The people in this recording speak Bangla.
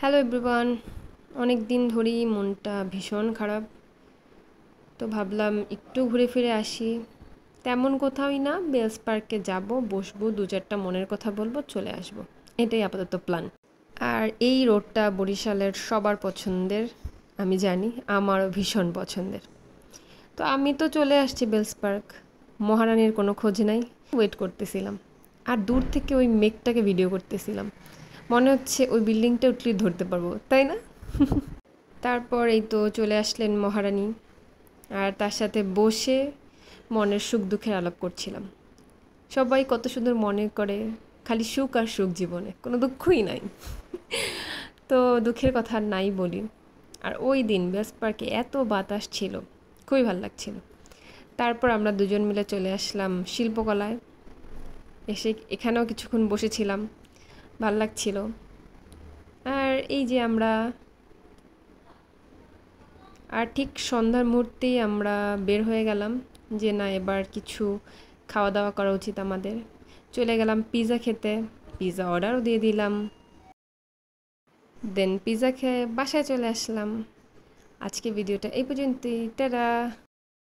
হ্যালো এভরিওয়ান, অনেক দিন ধরেই মনটা ভীষণ খারাপ। তো ভাবলাম একটু ঘুরে ফিরে আসি। তেমন কোথাওই না, বেলস পার্কে যাব, বসবো, দু চারটা মনের কথা বলবো, চলে আসব। এটাই আপাতত প্ল্যান। আর এই রোডটা বরিশালের সবার পছন্দের, আমি জানি, আমারও ভীষণ পছন্দের। তো আমি তো চলে আসছি বেলস পার্ক। মহারানীর কোনো খোঁজ নাই, ওয়েট করতেছিলাম। আর দূর থেকে ওই মেঘটাকে ভিডিও করতেছিলাম। মনে হচ্ছে ওই বিল্ডিংটা উঠলেই ধরতে পারবো, তাই না? তারপর এই তো চলে আসলেন মহারানী, আর তার সাথে বসে মনের সুখ দুঃখের আলাপ করছিলাম। সবাই কত সুন্দর মনে করে, খালি সুখ আর সুখ জীবনে, কোনো দুঃখই নাই। তো দুঃখের কথা আর নাই বলি। আর ওই দিন বেস পার্কে এত বাতাস ছিল, খুবই ভালো লাগছিল। তারপর আমরা দুজন মিলে চলে আসলাম শিল্পকলায়। এসে এখানেও কিছুক্ষণ বসেছিলাম, ভাল লাগছিল। আর এই যে আমরা, আর ঠিক সন্ধ্যার মুহূর্তেই আমরা বের হয়ে গেলাম যে না, এবার কিছু খাওয়া দাওয়া করা উচিত আমাদের। চলে গেলাম পিৎজা খেতে, পিৎজা অর্ডারও দিয়ে দিলাম। দেন পিৎজা খেয়ে বাসায় চলে আসলাম। আজকে ভিডিওটা এই পর্যন্তই, টাটা।